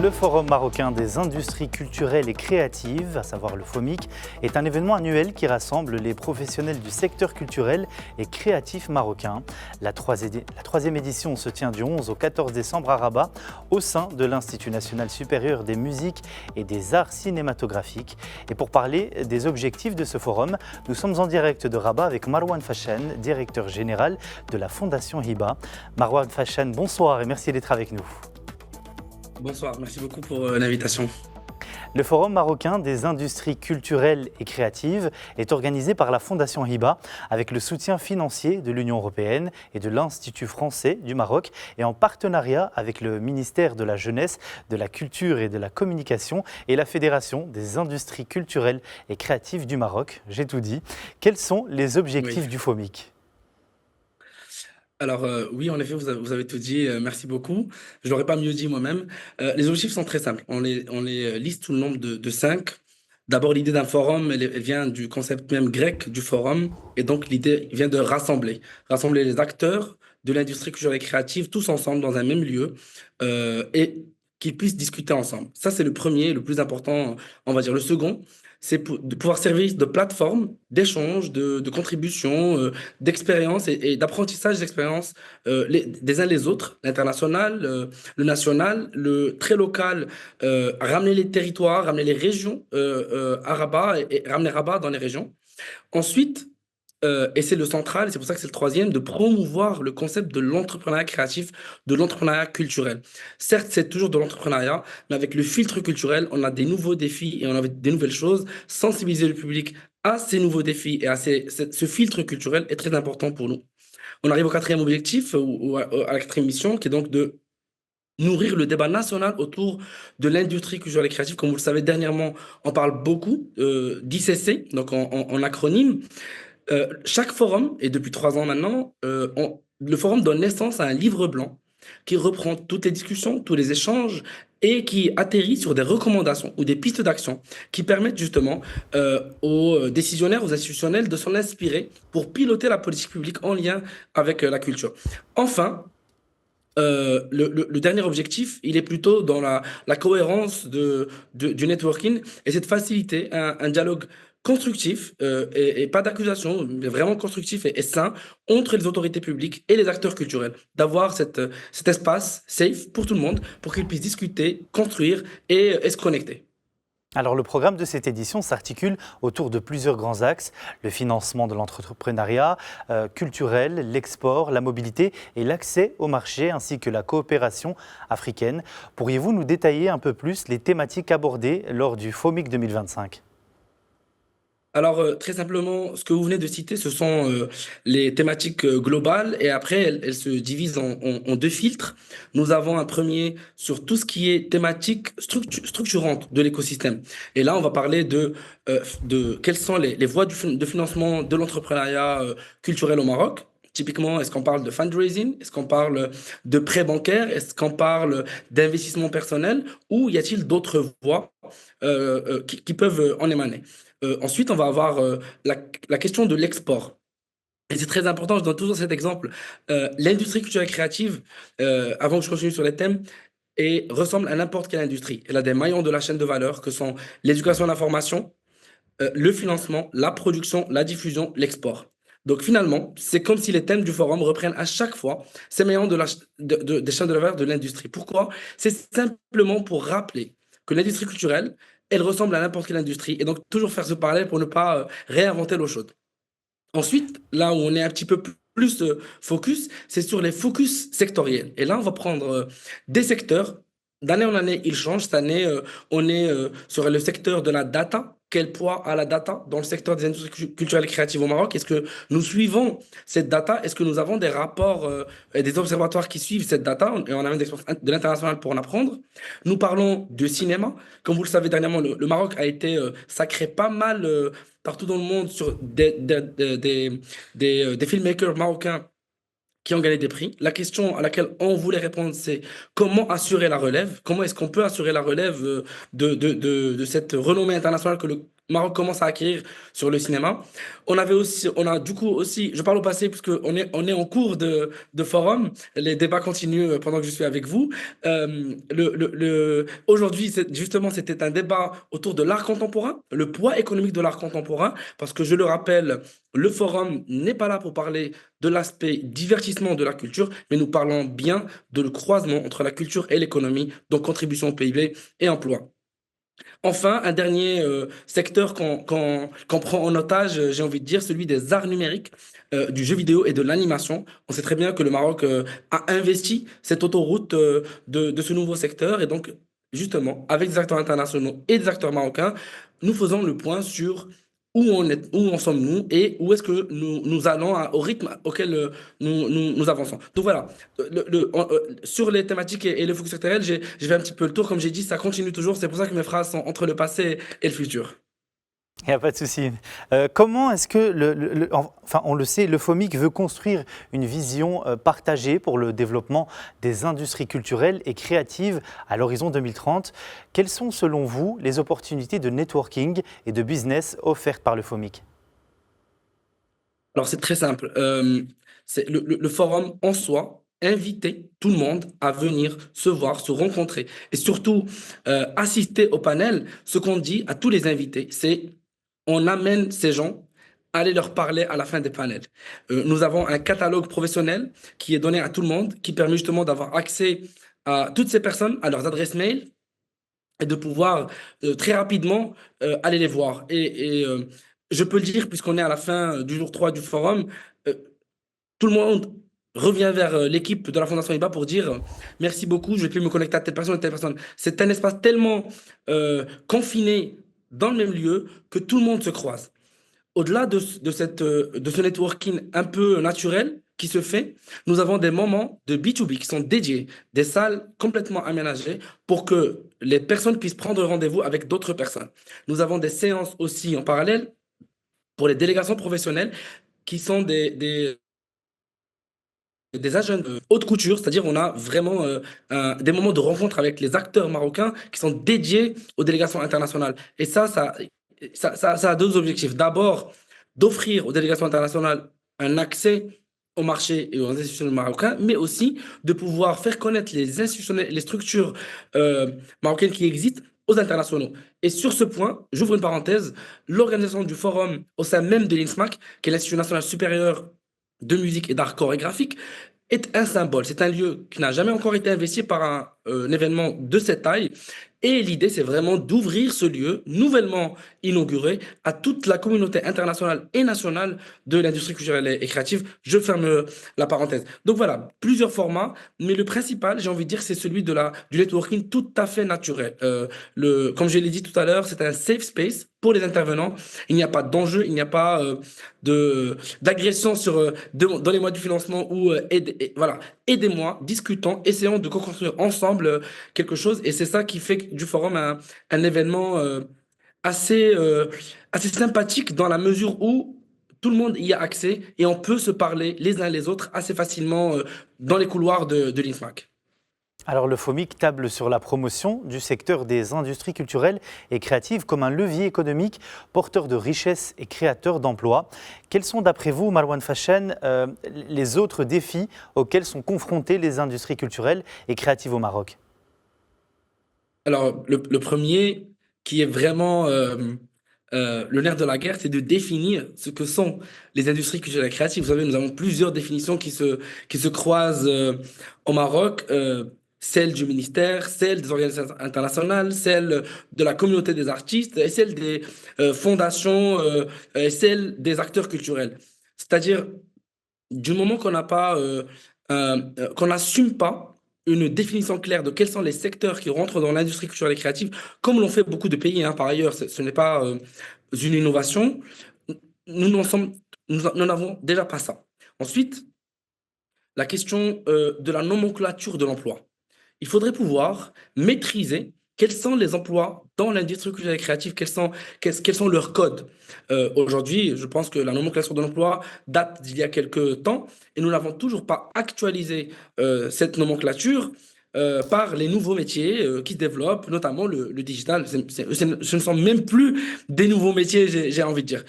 Le Forum marocain des industries culturelles et créatives, à savoir le FOMIC, est un événement annuel qui rassemble les professionnels du secteur culturel et créatif marocain. La troisième édition se tient du 11 au 14 décembre à Rabat, au sein de l'Institut national supérieur des musiques et des arts cinématographiques. Et pour parler des objectifs de ce forum, nous sommes en direct de Rabat avec Marwan Fashan, directeur général de la Fondation Hiba. Marwan Fashan, bonsoir et merci d'être avec nous. Bonsoir, merci beaucoup pour l'invitation. Le Forum marocain des industries culturelles et créatives est organisé par la Fondation Hiba avec le soutien financier de l'Union européenne et de l'Institut français du Maroc et en partenariat avec le ministère de la Jeunesse, de la Culture et de la Communication et la Fédération des industries culturelles et créatives du Maroc. J'ai tout dit. Quels sont les objectifs Oui. du FOMIC ? Alors oui, en effet, vous avez tout dit. Merci beaucoup. Je l'aurais pas mieux dit moi-même. Les objectifs sont très simples. On les liste sous le nombre de cinq. D'abord, l'idée d'un forum, elle vient du concept même grec du forum. Et donc, l'idée vient de rassembler les acteurs de l'industrie culturelle et créative tous ensemble dans un même lieu et qu'ils puissent discuter ensemble. Ça, c'est le premier, le plus important, on va dire. Le second, c'est de pouvoir servir de plateforme d'échange, de contribution, d'expérience et d'apprentissage d'expériences des uns les autres, l'international, le national, le très local, ramener les territoires, ramener les régions à Rabat et ramener Rabat dans les régions. Ensuite, et c'est le central, c'est pour ça que c'est le troisième, de promouvoir le concept de l'entrepreneuriat créatif, de l'entrepreneuriat culturel. Certes, c'est toujours de l'entrepreneuriat, mais avec le filtre culturel, on a des nouveaux défis et on a des nouvelles choses. Sensibiliser le public à ces nouveaux défis et à ce filtre culturel est très important pour nous. On arrive au quatrième objectif, ou à la quatrième mission, qui est donc de nourrir le débat national autour de l'industrie culturelle et créative. Comme vous le savez, dernièrement, on parle beaucoup d'ICC, donc en acronyme. Chaque forum, et depuis 3 ans maintenant, le forum donne naissance à un livre blanc qui reprend toutes les discussions, tous les échanges et qui atterrit sur des recommandations ou des pistes d'action qui permettent justement aux décisionnaires, aux institutionnels de s'en inspirer pour piloter la politique publique en lien avec la culture. Enfin, le dernier objectif, il est plutôt dans la cohérence du networking et c'est de faciliter un dialogue constructif et pas d'accusation, mais vraiment constructif et sain entre les autorités publiques et les acteurs culturels. D'avoir cet espace safe pour tout le monde, pour qu'ils puissent discuter, construire et se connecter. Alors le programme de cette édition s'articule autour de plusieurs grands axes, le financement de l'entrepreneuriat culturel, l'export, la mobilité et l'accès au marché ainsi que la coopération africaine. Pourriez-vous nous détailler un peu plus les thématiques abordées lors du FOMIC 2025 ? Alors, très simplement, ce que vous venez de citer, ce sont les thématiques globales et après, elles se divisent en deux filtres. Nous avons un premier sur tout ce qui est thématique structurante de l'écosystème. Et là, on va parler de quelles sont les voies de financement de l'entrepreneuriat culturel au Maroc. Typiquement, est-ce qu'on parle de fundraising? Est-ce qu'on parle de prêts bancaires? Est-ce qu'on parle d'investissement personnel? Ou y a-t-il d'autres voies qui peuvent en émaner? Ensuite, on va avoir la question de l'export. Et c'est très important, je donne toujours cet exemple. L'industrie culturelle et créative, avant que je continue sur les thèmes, ressemble à n'importe quelle industrie. Elle a des maillons de la chaîne de valeur que sont l'éducation et la formation, le financement, la production, la diffusion, l'export. Donc finalement, c'est comme si les thèmes du forum reprennent à chaque fois ces maillons des chaînes de valeur de l'industrie. Pourquoi? C'est simplement pour rappeler que l'industrie culturelle, elle ressemble à n'importe quelle industrie et donc toujours faire ce parallèle pour ne pas réinventer l'eau chaude. Ensuite, là où on est un petit peu plus focus, c'est sur les focus sectoriels. Et là, on va prendre des secteurs. D'année en année, ils changent. Cette année, on est sur le secteur de la data. Quel poids a la data dans le secteur des industries culturelles et créatives au Maroc? Est-ce que nous suivons cette data? Est-ce que nous avons des rapports et des observatoires qui suivent cette data? Et on a même de l'international pour en apprendre. Nous parlons de cinéma. Comme vous le savez, dernièrement, le Maroc a été sacré pas mal partout dans le monde sur des filmmakers marocains qui ont gagné des prix. La question à laquelle on voulait répondre, c'est comment assurer la relève? Comment est-ce qu'on peut assurer la relève de cette renommée internationale que Maroc commence à acquérir sur le cinéma. On a du coup aussi, je parle au passé puisque on est en cours de forum. Les débats continuent pendant que je suis avec vous. Aujourd'hui, justement, c'était un débat autour de l'art contemporain, le poids économique de l'art contemporain, parce que je le rappelle, le forum n'est pas là pour parler de l'aspect divertissement de la culture, mais nous parlons bien de le croisement entre la culture et l'économie, donc contribution au PIB et emploi. Enfin, un dernier secteur qu'on prend en otage, j'ai envie de dire, celui des arts numériques, du jeu vidéo et de l'animation. On sait très bien que le Maroc a investi cette autoroute de ce nouveau secteur. Et donc, justement, avec des acteurs internationaux et des acteurs marocains, nous faisons le point sur où en sommes-nous et où est-ce que nous allons au rythme auquel nous avançons. Donc voilà, sur les thématiques et le focus sectoriel, j'ai fait un petit peu le tour. Comme j'ai dit, ça continue toujours. C'est pour ça que mes phrases sont entre le passé et le futur. Il n'y a pas de souci. Comment est-ce que, enfin on le sait, le FOMIC veut construire une vision partagée pour le développement des industries culturelles et créatives à l'horizon 2030. Quelles sont selon vous les opportunités de networking et de business offertes par le FOMIC? Alors, c'est très simple. C'est le forum en soi, inviter tout le monde à venir se voir, se rencontrer et surtout assister au panel. Ce qu'on dit à tous les invités, c'est on amène ces gens, allez leur parler à la fin des panels. Nous avons un catalogue professionnel qui est donné à tout le monde, qui permet justement d'avoir accès à toutes ces personnes, à leurs adresses mail et de pouvoir très rapidement aller les voir. Je peux le dire, puisqu'on est à la fin du jour 3 du forum, euh, tout le monde revient vers l'équipe de la Fondation IBA pour dire merci beaucoup, je vais plus me connecter à telle personne et telle personne. C'est un espace tellement confiné dans le même lieu que tout le monde se croise. Au-delà de ce networking un peu naturel qui se fait, nous avons des moments de B2B qui sont dédiés, des salles complètement aménagées pour que les personnes puissent prendre rendez-vous avec d'autres personnes. Nous avons des séances aussi en parallèle pour les délégations professionnelles qui sont des agents de haute couture, c'est-à-dire on a vraiment des moments de rencontre avec les acteurs marocains qui sont dédiés aux délégations internationales. Et ça a deux objectifs. D'abord, d'offrir aux délégations internationales un accès au marché et aux institutions marocains, mais aussi de pouvoir faire connaître les institutions, les structures marocaines qui existent aux internationaux. Et sur ce point, j'ouvre une parenthèse, l'organisation du forum au sein même de l'INSMAC, qui est l'Institut national supérieur de musique et d'art chorégraphique, est un symbole. C'est un lieu qui n'a jamais encore été investi par un événement de cette taille. Et l'idée, c'est vraiment d'ouvrir ce lieu nouvellement inauguré à toute la communauté internationale et nationale de l'industrie culturelle et créative. Je ferme la parenthèse. Donc voilà, plusieurs formats, mais le principal, j'ai envie de dire, c'est celui du networking tout à fait naturel. Comme je l'ai dit tout à l'heure, c'est un safe space pour les intervenants. Il n'y a pas d'enjeu, il n'y a pas d'agression dans les mois du financement ou voilà, aidez-moi, discutons, essayons de co-construire ensemble quelque chose. Et c'est ça qui fait du forum un événement assez, assez sympathique dans la mesure où tout le monde y a accès et on peut se parler les uns les autres assez facilement dans les couloirs de l'INSMAC. Alors le FOMIC table sur la promotion du secteur des industries culturelles et créatives comme un levier économique porteur de richesses et créateur d'emplois. Quels sont d'après vous, Marwan Fashen, les autres défis auxquels sont confrontées les industries culturelles et créatives au Maroc? Alors, le premier qui est vraiment le nerf de la guerre, c'est de définir ce que sont les industries culturelles et créatives. Vous savez, nous avons plusieurs définitions qui se croisent au Maroc. Celle du ministère, celle des organisations internationales, celle de la communauté des artistes et celle des fondations et celle des acteurs culturels. C'est-à-dire, du moment qu'on n'a pas, qu'on n'assume pas une définition claire de quels sont les secteurs qui rentrent dans l'industrie culturelle et créative, comme l'ont fait beaucoup de pays, hein, par ailleurs, ce n'est pas une innovation, nous n'en sommes, nous n'avons déjà pas ça. Ensuite, la question de la nomenclature de l'emploi. Il faudrait pouvoir maîtriser quels sont les emplois dans l'industrie culturelle et créative, quels sont leurs codes. Aujourd'hui, je pense que la nomenclature de l'emploi date d'il y a quelques temps et nous n'avons toujours pas actualisé cette nomenclature. par les nouveaux métiers qui se développent, notamment le digital. Ce ne sont même plus des nouveaux métiers, j'ai envie de dire.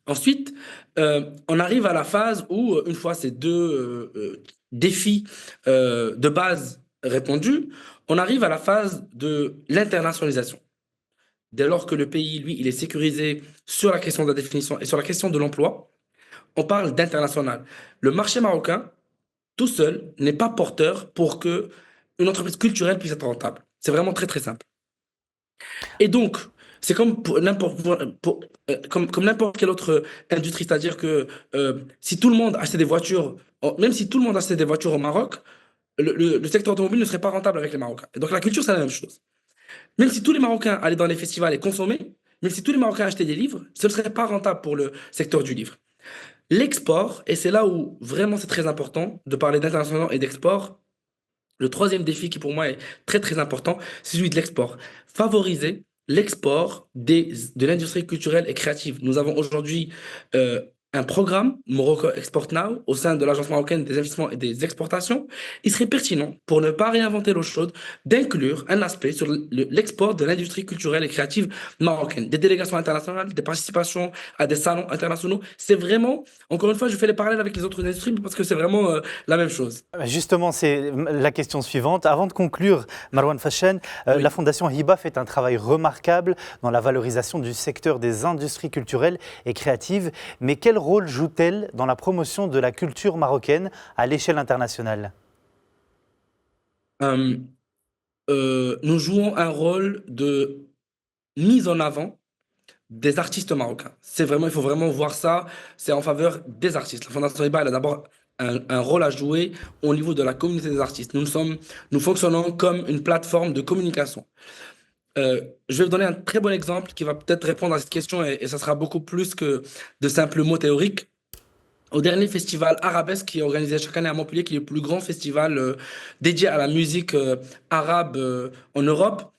Ensuite, on arrive à la phase où, une fois ces deux défis de base répondus, on arrive à la phase de l'internationalisation. Dès lors que le pays, lui, il est sécurisé sur la question de la définition et sur la question de l'emploi, on parle d'international. Le marché marocain, tout seul, n'est pas porteur pour que une entreprise culturelle puisse être rentable. C'est vraiment très, très simple. Et donc, c'est comme pour comme n'importe quelle autre industrie, c'est-à-dire que si tout le monde achetait des voitures, même si tout le monde achetait des voitures au Maroc, le secteur automobile ne serait pas rentable avec les Marocains. Et donc la culture, c'est la même chose. Même si tous les Marocains allaient dans les festivals et consommaient, même si tous les Marocains achetaient des livres, ce ne serait pas rentable pour le secteur du livre. L'export, et c'est là où vraiment c'est très important de parler d'international et d'export, le troisième défi qui pour moi est très très important, c'est celui de l'export. Favoriser l'export de l'industrie culturelle et créative. Nous avons aujourd'hui un programme, Morocco Export Now, au sein de l'Agence marocaine des investissements et des exportations. Il serait pertinent, pour ne pas réinventer l'eau chaude, d'inclure un aspect sur l'export de l'industrie culturelle et créative marocaine. Des délégations internationales, des participations à des salons internationaux. C'est vraiment, encore une fois, je fais les parallèles avec les autres industries parce que c'est vraiment la même chose. Justement, c'est la question suivante. Avant de conclure, Marwan Fashen, Oui. la Fondation Hiba fait un travail remarquable dans la valorisation du secteur des industries culturelles et créatives. Mais quel rôle joue-t-elle dans la promotion de la culture marocaine à l'échelle internationale ? Euh, nous jouons un rôle de mise en avant des artistes marocains. Il faut vraiment voir ça, c'est en faveur des artistes. La Fondation Hiba, elle a d'abord un rôle à jouer au niveau de la communauté des artistes. Nous fonctionnons comme une plateforme de communication. Je vais vous donner un très bon exemple qui va peut-être répondre à cette question et ça sera beaucoup plus que de simples mots théoriques. Au dernier festival Arabesque qui est organisé chaque année à Montpellier, qui est le plus grand festival dédié à la musique arabe en Europe,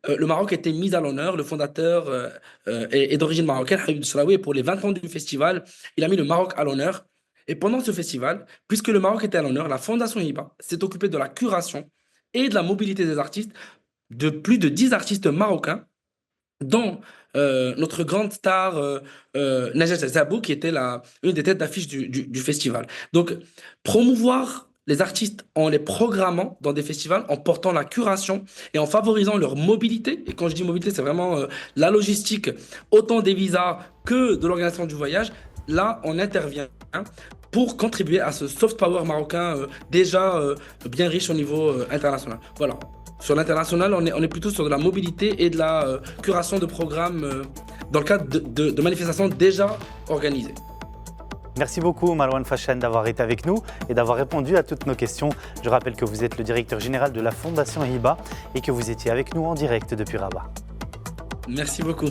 le Maroc était mis à l'honneur. Le fondateur est d'origine marocaine, Habib Sraoui, et pour les 20 ans du festival, il a mis le Maroc à l'honneur. Et pendant ce festival, puisque le Maroc était à l'honneur, la Fondation Hiba s'est occupée de la curation et de la mobilité des artistes, de plus de 10 artistes marocains, dont notre grande star Najat Zabou, qui était une des têtes d'affiche du festival. Donc, promouvoir les artistes en les programmant dans des festivals, en portant la curation et en favorisant leur mobilité. Et quand je dis mobilité, c'est vraiment la logistique, autant des visas que de l'organisation du voyage. Là, on intervient pour contribuer à ce soft power marocain déjà bien riche au niveau international. Voilà. Sur l'international, on est plutôt sur de la mobilité et de la curation de programmes dans le cadre de manifestations déjà organisées. Merci beaucoup Marwan Fashen d'avoir été avec nous et d'avoir répondu à toutes nos questions. Je rappelle que vous êtes le directeur général de la Fondation Hiba et que vous étiez avec nous en direct depuis Rabat. Merci beaucoup.